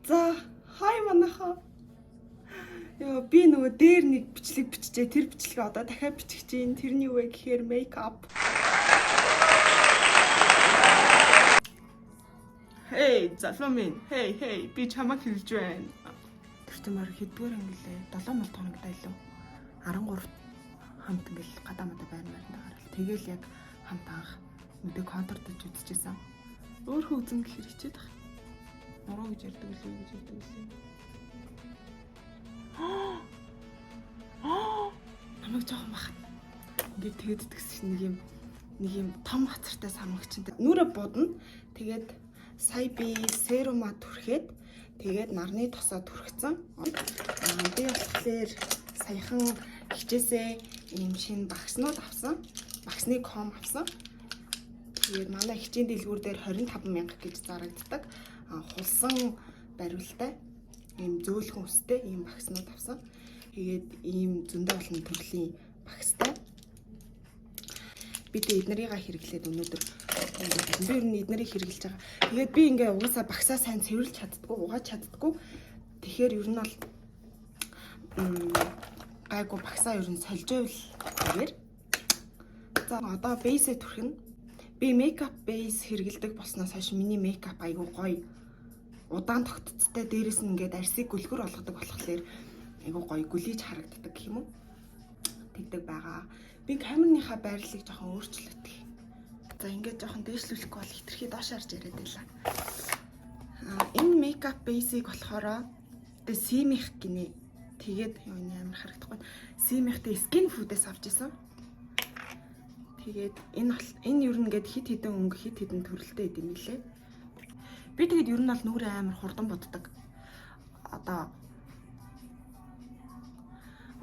За хай манайхаа. Яа би нөгөө дээр нэг бичлэг биччихээ. Тэр бичлэгээ одоо дахиад бичих чинь. Тэрний юу вэ гэхээр мейкап. Hey, залуу минь. Hey, би чамайг хэлж байна. Тэр чимээр хэдгээр ангилээ? 7 хоногтай илүү. 13 хамт ингээл гадаамада байрнаар гарал. Тэгэл яг хамт анх мэдээ контртж үзчихсэн. Өөрөө үзэн гэхэр хичээд тах. Нуруу гэж ярьдаг үлээ гэж ярьдаг үлээ. Намайг жоохон бахад. Ингээд тэгэд тгс нэг юм том хацартай самгчтай. Нүрэ будна. Тэгээд сая би серума түрхэд тэгээд нарны тосоо түрхсэн. Би болохоор саяхан хичээсээ ийм шинэ багснууд авсан. Багсны ком авсан. Тэгээд манай хичээн дэлгүүр дээр 25,000 гэж зарагддаг. Хулсан бариултай ийм зөөлхөн үстэй ийм багснууд авсан. Тэгээд ийм зөндөө олон төрлийн багстай. Бид эднэрийг хэрэглээд өнөөдөр би ер нь эднэрийг хэрэглэж байгаа. Тэгээд би ингээ угаасаа багсаа сайн цэвэрлж чаддаггүй, угааж чаддаггүй. Тэгэхээр ер нь бол гайгүй багсаа ер нь сольж байвал гэгээр. За одоо бейсээ түрхэнэ. Би мейкап бейс хэрэглэдэг болсноос хойш миний мейкап айгүй гоё. Удаан тогтцтой, дээрэс нь ингээд арсыг гүлгэр болгодог болохоор айгүй гоё гүлийж харагддаг гэх юм уу? Тэгдэг байгаа. Би камерныхаа байрлалыг жоохон өөрчлөлтгий. За ингээд жоохон дээшлүүлэхгүй бол хитрхи доош харж яриад байлаа. Энэ мейкап бейсийг болохоор тэ симих гинэ. Тэгээд юу амар харагдахгүй. Симихтэй skin food-ээс авч исэн. Тэгээд энэ ер нь ингээд хит хитэн өнгө хит хитэн төрөлтэй идэм билээ. Би тэгээд ер нь бол нүрээ амар хурдан боддог. Одоо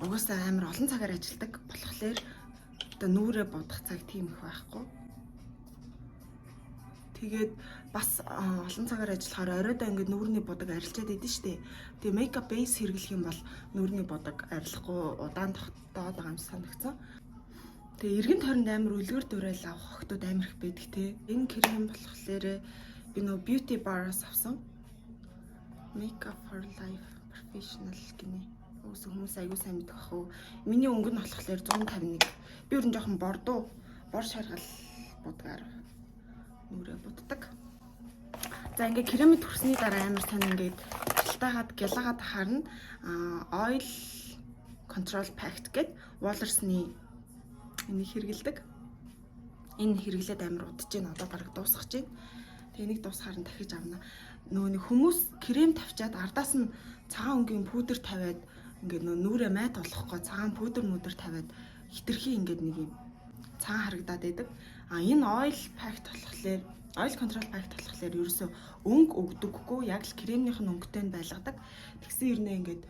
угаасаа амар олон цагаар ажилладаг болохоор одоо нүрээ бодох цаг тийм их байхгүй. Тэгээд бас олон цагаар ажиллахаар оройдоо ингээд нүрний бодог арилчаад идэв штэ. Тэгээ мейкап бейс хэрэглэх юм бол нүрний бодог арилахгүй удаан тогтоод байгаа юм санагдсан. Тэгээ эргэн тойронд амар үлгэр дуурайл авах хотод амар их байдаг те. Энэ крем болохоор би нөө beauty bar-аас авсан. Makeup for life professional гинэ. Өөс хүмүүс аягүй сайн мэдэх ах уу. Миний өнгө нь болохоор 151. Би өөр нь жоохон бор шаргал будгаар нүрээ буддаг. За ингээ кремэд хүрсний дараа амар сайн ингээд жилтаагаад гялагаад харна. Oil control pact гэд Walrus-ны энийг хэрэгэлдэг. Энэ хэрэглээд амар удаж байна. Одоо бараг дуусгаж байна. Тэгээ нэг дуусахаар нь дахиж авна. Нөгөө нэг хүмүүс крем тавьчаад ардаас нь цагаан өнгийн пудр тавиад ингээд нүрээ майт болохгүй цагаан пудр тавиад хитрхи ингээд нэг юм цагаан харагдаад байдаг. Энэ oil pact болохоор oil control pact болохоор ерөөсөө өнгө өгдөггүй яг л кремнийх нь өнгөтэй нь байлгадаг. Тэгсэн ирнэ ингээд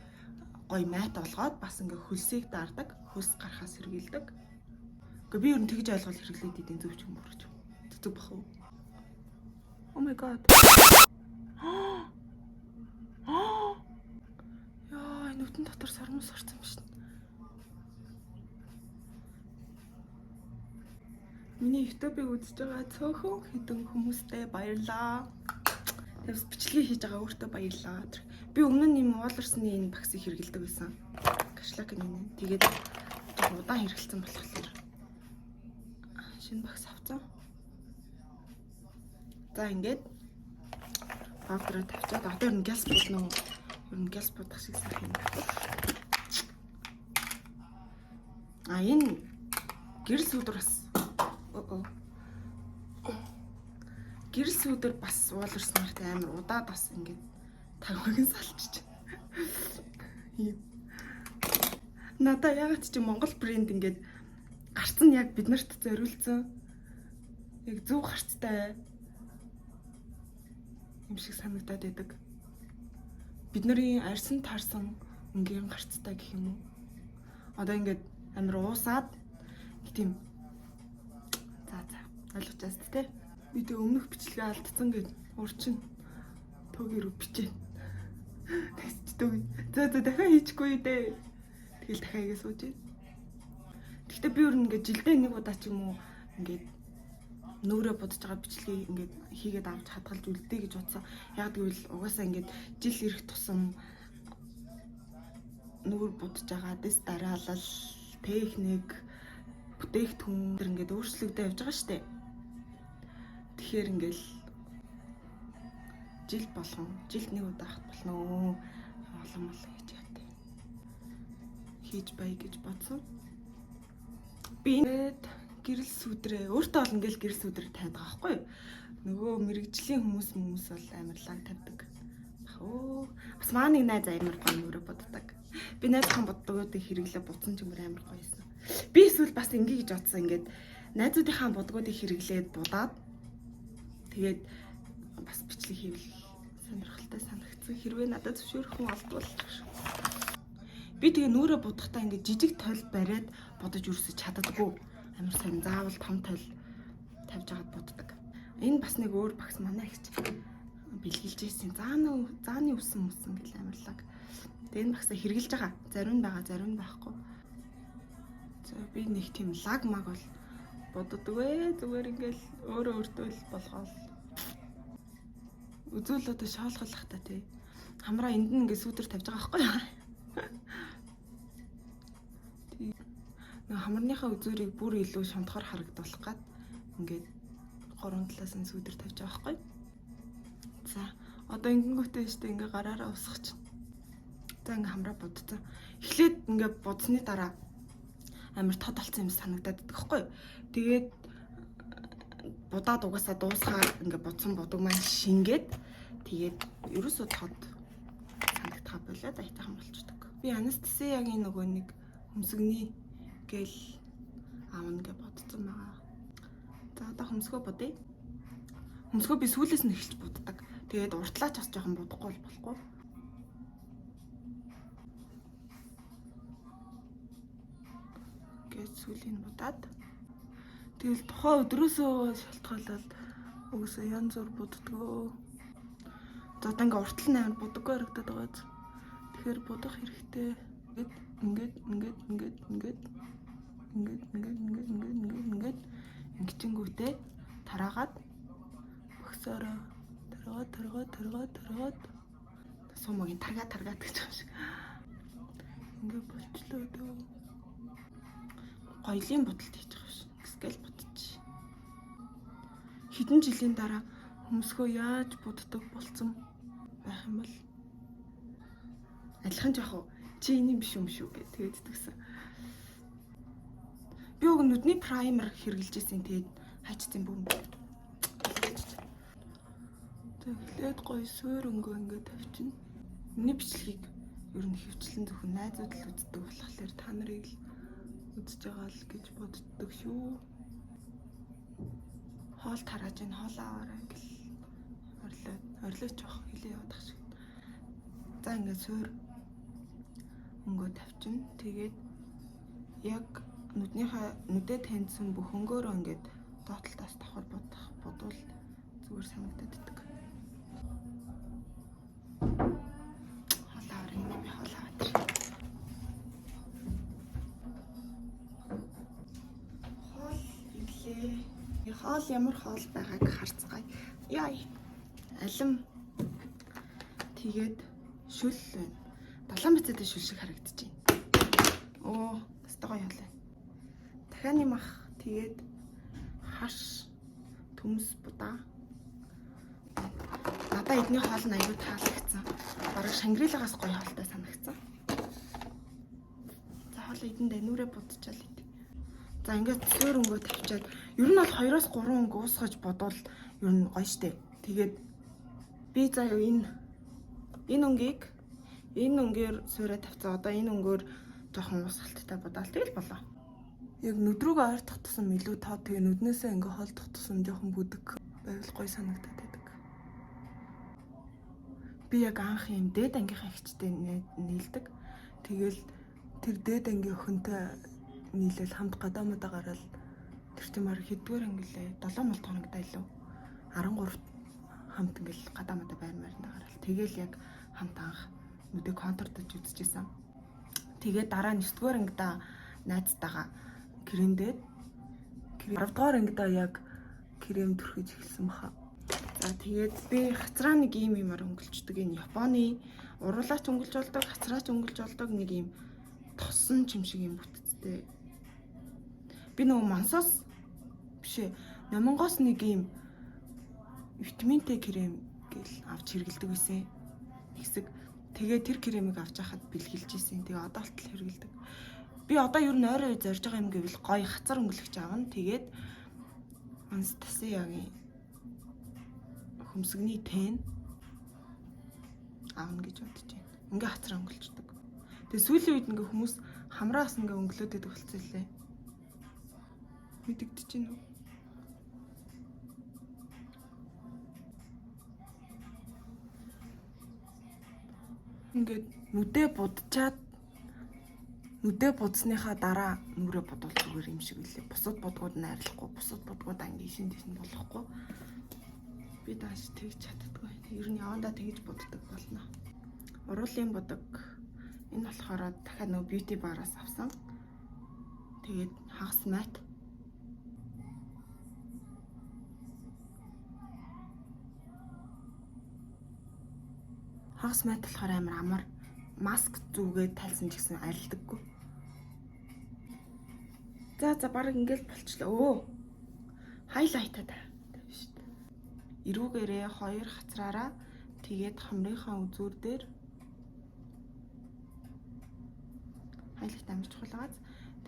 гоё майт болгоод бас ингээд хөлсийг даардаг. Хөлс гарахаас сэргийлдэг. Гэхдээ би ер нь тэгж ойлгол хэрэглээд идэв зөв ч юм бурууч. Зүг бах уу? Oh my god. Яа, нүдэн дотор сормос орсон юм шин. Миний YouTube-ыг үзэж байгаа цөөхөн хэдэн хүмүүстээ баярлаа. Тэгвс бичлэгээ хийж байгаа өөртөө баярлаа. Би өмнө нь юм Walrus-ны энэ багсыг хэрэглэдэг байсан. Кашлакны нэ. Тэгээд удаан хэрэглэсэн болохоор шинэ багс авсан. За ингээд паудраа тавьчаад одоо ер нь гялс будна уу? Ер нь гялс будах шиг сайхан юм. Энэ гэрэл сүүдэр бас гэрэл сүүдэр бас Walrus-тай амар удаад бас ингээд тавхиг салчиж. Надаа ягаад ч Монгол брэнд ингээд гарцсан яг бид нарт зориулсан. Яг зөв гарцтай юм шиг санагдаад байдаг. Бидний арьсан таарсан өнгийн гарцтай гэх юм уу? Одоо ингээд амар уусаад тийм. За ойлгож байна те. Би тэг өмнөх бичлэгээ алдсан гэж урчин төгөөр бичээ. Тэгсчдэг. За дахиад хийчихгүй дээ. Тэгэл дахиад игээ сууж байна. Гэхдээ би өөр ингээд жилдээ нэг удаа ч юм уу ингээд нүүрээ бодож байгаа бичлэгийг ингээд хийгээд авч хадгалж үлдээ гэж бодсон. Яг гэвэл угаасаа ингээд жил ирэх тусам нүүр будж байгаа дэс дараалал, техник, бүтээгдэхүүн төр ингээд өөрчлөгдөж явж байгаа штэ. Тэгэхээр ингээд жилд нэг удаа хат болно олон гэж ядаа. Хийж бай гэж бодсон. Би ингээд гэрэл сүдрээ өөртөө бол ингээл гэрэл сүдрээ тавьдаг байхгүй юу? Нөгөө мэрэгжлийн хүмүүс бол амар лаг тавьдаг. Бас маа нэг найз амар гоё нүүрээ боддог. Би найзхан боддогоо хэрэглээ буцсан ч юмэр амар гоёсэн. Би эсвэл бас ингээ гэж бодсон ингээд найзуудынхаа бодгоодыг хэрэглээд будаад тэгээд бас бичлэг хийвэл сонирхолтой санагдсан. Хэрвээ надад зөвшөөрөх хүн олдвол би тэгээ нүүрээ будахтаа ингээд жижиг тойл бариад бодож өрсөж чаддаггүй. Амар сайн заавал том тойл тавьж агаад буддаг. Энэ бас нэг өөр багс манай ихч бэлгэлж ирсэн. Зааны үсэн гэл амарлаг. Тэгээ энэ багсаа хэрглэж байгаа. Зарим нь байгаа, зарим нь байхгүй. За би нэг тийм лаг маг бол боддогвэ. Зүгээр ингээл өөрөө өөртөө л болгоол. Үзүүл одоо шоолголох та тий. Хамраа энд нь ингээд сүдэр тавьж байгаа байхгүй юу? Нэг хамарныхаа үзүүрийг бүр илүү шунтахаар харагдуулах гад ингээд 3 талаас нь сүдэр тавьж байгаа байхгүй юу? За одоо ингэнгүүтээ штэ ингээ гараараа усгах чинь. За ингээ хамраа бодцоо. Эхлээд ингээ бодсны дараа амар тод болсон юм санагдаад байдаг хгүй. Тэгээд будаад угаасаа дуусгаад ингээ бодсон бодог маань шингээд тэгээд ерөөсөө тод санагдах болоод айтайхан болчихдог. Би анестезиягийн нөгөө нэг хөмсгний гэл аавна гэж бодсон байгаа. За одоо хөмсгөө бодъё. Хөмсгөө би сүүлээс нь эхэлж буддаг. Тэгээд уртлаач бас жоохон будахгүй болохгүй. Гэж сүүлийн будаад. Тэгэл тухайн өдрөөсөө шалтгаалаад угсаа янз бүр буддгөө. За одоо ингээ уртл нь амар будаггүй харагдаад байгаа. Тэгэхээр будах хэрэгтэй. Ингээд ингэчингүүтээ тараагаад бөхсөөрөө таргаад сумагийн таргаад гэж байна шиг. Ингээ болчлоо дөө. Гоёлын будалд хийж байгаа шин. Скел будчих. Хэдэн жилийн дараа хөмсгөө яаж буддаг болцсон байх юм бол адилхан жоох чи энийг биш юм шүү гэж тэгээд тгсэн. Би уг нүдний праймер хэрэглэж ирсэн. Тэгээд хайчсан бүүм. Тэгээд гоё суур өнгөө ингээд тавьчихна. Миний бичлэгийг ер нь хөвчлэн зөвхөн найзууд л үздэг болохоор та нарыг л үзэж байгаа л гэж боддог шүү. Хоол тарааж ин хоолоо аваарай гэл орлооч явах хэлээ явах шиг. За ингээд суур өнгөө тавьчихна. Тэгээд яг нүдэд таньсан бүх өнгөөрөө ингээд доотлолтоос давхар бодвол зүгээр санагдаад иддэг. Хоолоо аврын би хоолоо аваад. Хоол ирлээ. Хоол ямар хоол байгааг харцгаая. Яа. Алим. Тэгээд шүл байна. Далайн бицэд шүл шиг харагдаж байна. Оо, стогоо яалаа. Дахианы мах тэгээд хаш төмс будаа. Надаа эдний хоол нь аюу таалагдсан. Бараг Шангрилагаас гоё хоолтой санагдсан. За хоол эдэндээ нүрээ будчихал ид. За ингээд суур өнгөө тавьчаад ер нь бол 2-3 өнгө уусгаж бодвол ер нь гоё штэ. Тэгээд би заяа энэ өнгээр суурай тавьцаа. Одоо энэ өнгөөр жоохон уусгалттай бодаал тэгэл болоо. Яг нүд рүүгээ ойртох тусам илүү тоо. Тэгээ нүднээсээ ингээ холдох тусам жоохон бүдэг байвал гоё санагдаад байдаг. Би яг анх юм дээд ангийнхаа ихчтэй нийлдэг. Тэгэл тэр дээд ангийн охинтой нийлэл хамт гадаамуудаа гараад тэр чимээр хэдгээр ангилээ 7 хоногтой илүү 13 хамт ингээл гадаамуудаа байрмаарна гараад тэгэл яг хамт анх нүдэ контрдож үзчихсэн. Тэгээд дараа нь 9-р ангидаа найзтайгаа гэрээндээ 10-р ангидаа яг крем түрхэж эхэлсэн баха. За тэгээд би хацраа нэг юм юмар өнгөлчдөг. Энэ Японы уруулаач өнгөлж болдог, хацраач өнгөлж болдог нэг юм тосон юм шиг юм бүтцтэй. Би нөгөө Мансоос бишээ, Номонгоос нэг юм витаминтэй крем гэл авч хэргэлдэг байсан. Хэсэг. Тэгээ тэр кремийг авч яхад бэлгэлж ийсэн. Тэгээ одоо болтол хэргэлдэг. Би одоо ер нь ойроо зорж байгаа юм гэвэл гоё хацар өнгөлөгч аавна. Тэгээд Анастасиягийн хөмсгний тэн аавна гэж бодож байна. Ингээ хацар өнгөлчдөг. Тэгээ сүүлийн үед ингээ хүмүүс хамраас ингээ өнгөлөөдөд болцсон лээ. Мэдэгдэж байна уу? Ингээд нүдэ будсныхаа дараа нүрээ бодвол зүгээр юм шиг үлээ. Бусад бодгууд найрлахгүй, бусад бодгууд ангийн шин дэвшин болохгүй. Би дааш тэгж чаддаггүй. Ер нь явандаа тэгж боддог болно. Уруулын бодог. Энэ болохоор дахиад нөгөө бьюти бараас авсан. Тэгээд хагас мат. Хагас мат болохоор амар маск зүгээд тайлсан ч гэсэн арилдаггүй. За баг ингээл болчлоо. Өө. Хайлайтад тавь шүү дээ. Эрүүгээрээ 2 хацраараа тэгээд хамрынхаа үзүүр дээр хайлахт амарч хулгаац.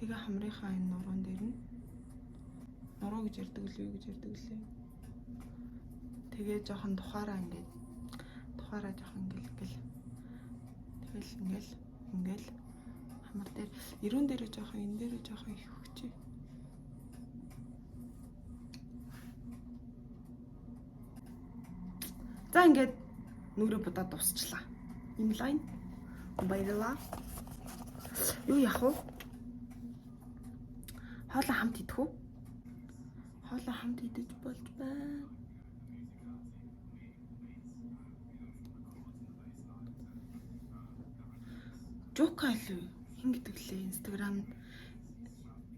Тэгээ хамрынхаа энэ нуруунд дээр нь нуруу гэж ярддаг л юу гэж ярддаг лээ. Тэгээ жоохон тухаараа жоохон ингээл тэгэл ингээл хамар дээр эрүүн дээрээ жоохон энэ дээрээ жоохон их өгчээ. За ингээд нүрээ будаад дуусчлаа. Им лайн баярлаа. Юу яах вэ? Хоолоо хамт идэх үү? Хоолоо хамт идэж болж байна. Жока л хин гэдэг лээ Instagram.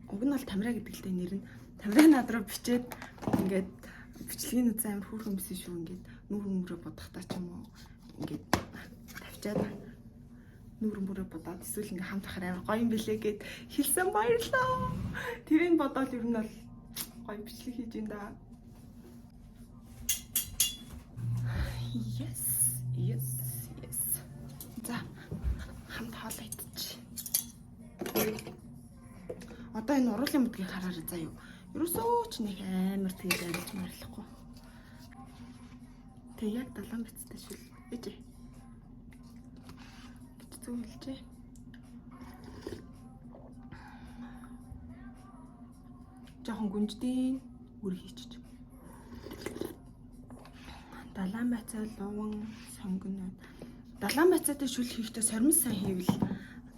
Уг нь бол Тамира гэдэг лээ нэр нь. Тамира над руу бичээд ингээд бичлэгийн үзэн амар хүүхэн юмсэн шүү ингээд нүрээ бодохтаа ч юм уу ингээд тавьчаад нүрээ бодоод эсвэл ингээд хамт ахаар амар гоё юм бэлээ гэд хэлсэн баярлаа. Тэрийг бодоод ер нь бол гоё бичлэг хийж ин да. Yes. За хамт хоолоо идчих. Одоо энэ уруулын мөдгийг хараарай заа юу. Ерөөсөө ч нэг амар тэгээд амьд марлахгүй. Тэг яг 70 бицтэй шүл. Ээжээ. Гэж зөвлөжээ. Жохон гүнждийн үр хийчих. Далайн байцаа луван сонгоно. Далайн байцаатай шүл хийхдээ сормос сайн хийвэл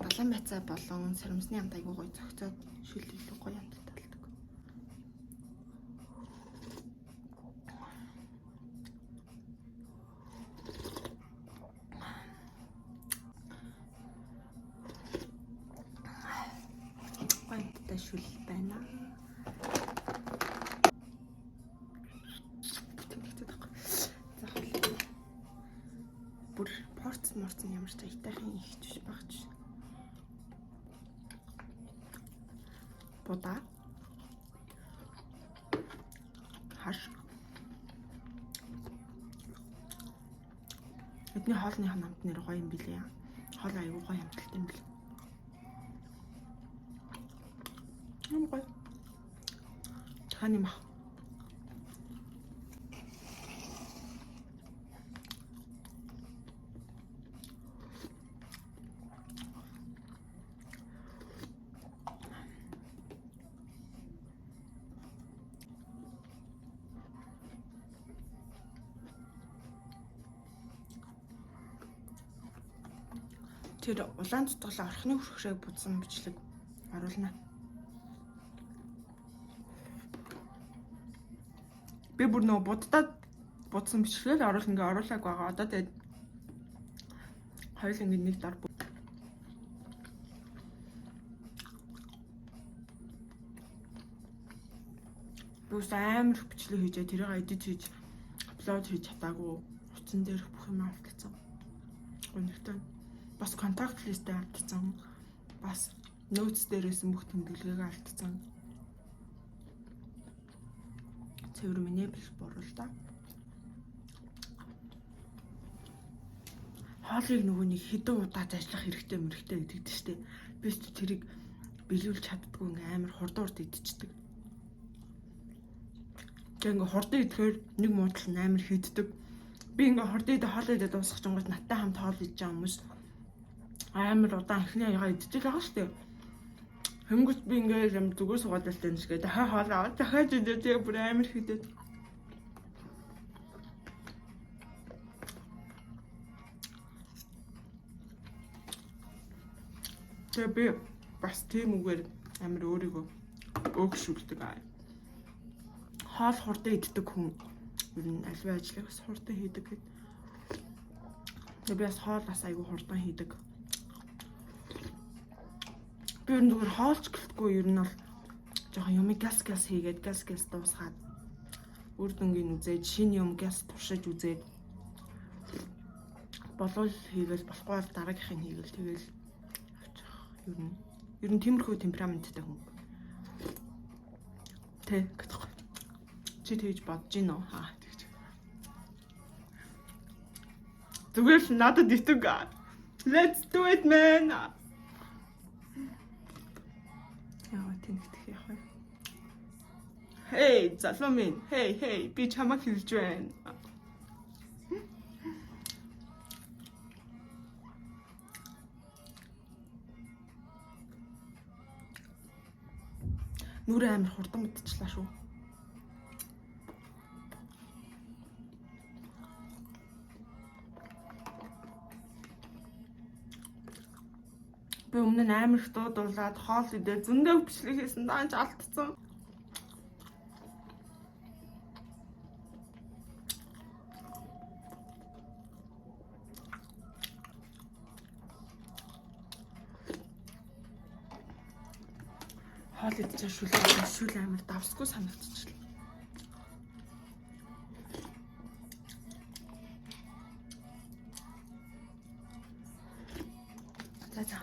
далайн байцаа болон сормосны амт айгуу гоё зөгцөөд шүл илүү гоё амт талдаг. Гоё шүл байна. Бүр порц ямар ч аятайхан ихч багч. Будаа. Хаш. Эдний хоолны хамт нэр гоё юм билээ. Хоол аюу гоё амталтай юм бил. Гоё. Таны мах. Тэр улаан цутгалаа орхины хөрхрээ будсан бичлэг оруулна. Би бүр нөө буддаад будсан бичлэгээр оруулна ингээ оруулаг байгаа. Одоо тэгээд хоёул ингээ нэг дор Бүс амар их бичлэг хийжээ тэрийг эдит хийж апплод хийж чадаагүй. Утсан дээр бүх юм алдсан. Өнөртөө бас контакт листээ алдсан. Бас notes дээрээс бүх тэмдэглэгээ алдсан. Цэвэр миний биш буруу л да. Хоолыг нөгөө нэг хэдэн удаа ажиллах хэрэгтэй гэдэг штеп. Би ч тэрийг биелүүлж чаддгүй ингээм амар хурдан идчихдэг. Тэг ингээ хурдан идэхээр нэг муудал амар хийддэг. Би ингээ хурдан идэ хоол идэ дуусах ч гонгод надтай хамт хоол идэж байгаа хүмүүс амар удаан ихний ягаа идчихэж байгаа штеп. Хөнгөж би ингээ юм зүгээр суугаад байлтай юм шиг дахиад хоол аваад дахиад идэ тэг бүр амар хийдэг. Тэг би бас тийм үгээр амар өөрийгөө өөгшүүлдэг аа. Хоол хурдан иддэг хүн ер нь аливаа ажлыг бас хурдан хийдэг гэд. Тэг би бас хоол бас айгүй хурдан хийдэг. Би ер нь зүгээр хоолч гэлтгүй ер нь бол жоохон юм газ хийгээд газ дуусгаад үр дүнгийн үзээд шинэ юм газ туршиж үзээд болов хийгээл болохгүй бол дараагийнхын хийгээл тэгэл ер нь тиймэрхүү темпераменттай хүн. Тэ гэдэг. Чи тэгж бодож гин үү? Хаа тэгж. Зүгээр л надад итэг. Let's do it man. Яа тэнэгдэх яах вэ? Hey, залуу минь. Hey, би чамайг хэлж байна. Нүрэ амар хурдан мэдчихлаа шүү. Би өмнө нь амар их дуудуулаад хоол идээ зөндөө бичлэг хийсэн даанч алдсан. Хоол идэж шүл амар давсгүй санагдчихлаа. За.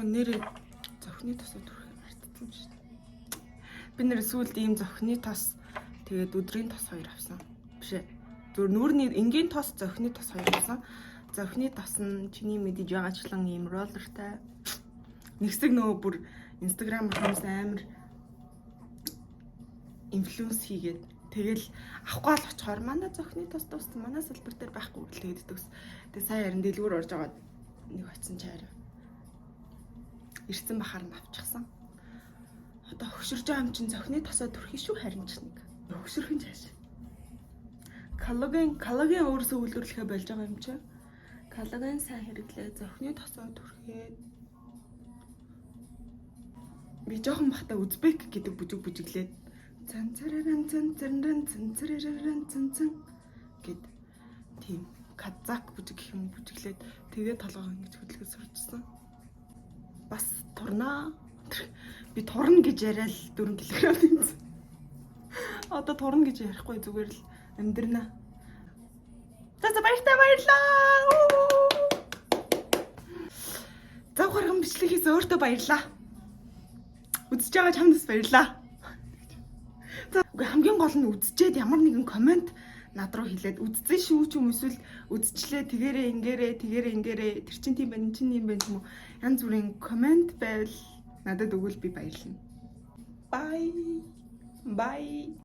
Нэр зохины тосоо төрөх юм мартсан шүү дээ. Би нэр сүүлд ийм зохины тос тэгээд өдрийн тос 2 авсан. Биш ээ. Зөв нүүрний энгийн тос зохины тос 2 авсан. Зохины тос нь чиний мэдэж байгаачлан ийм роллертай. Нэгсэг нөгөө бүр Instagram хүмүүс амар инфлюенс хийгээд тэгэл авахгүй л очихоор манай зохины тос дууссан манай салбар дээр байхгүй гэлээд дэгс. Тэгээ сая ярин дэлгүүр орж аваад нэг очсон чаар ирсэн бахаар нь авчихсан. Одоо хөшөрж байгаа юм чин зохины тосоо төрхий шүү харин ч нэг. Хөшөрхөн чааш. Коллаген өөрөөсөө үйлдвэрлэхэ болж байгаа юм чи. Коллаген сайн хэрэглээ зохины тосоо төрхээ. Би жоохон бахта Узбек гэдэг бүжиглээд цанцараран гэд тийм казак бүжиглээд тэгээд толгоо ингэж хөдөлгөж сурчсан. Бас турнаа. Би турна гэж яриад 4 кг тэмцсэн. Одоо турна гэж ярихгүй зүгээр л амьдрнаа. За баярлалаа. Зав гарган бичлэг хийсэн өөртөө баярлалаа. Үзэж байгаа чамдас баярлаа. За хамгийн гол нь үзчихэд ямар нэгэн комент над руу хэлээд үзсэн шүү ч юм эсвэл үзчихлээ тэгээрээ ингээрээ тэр чин тийм байна чин юм байна юм уу янз бүрийн комент байвал надад өгвөл би баярлна. Bye.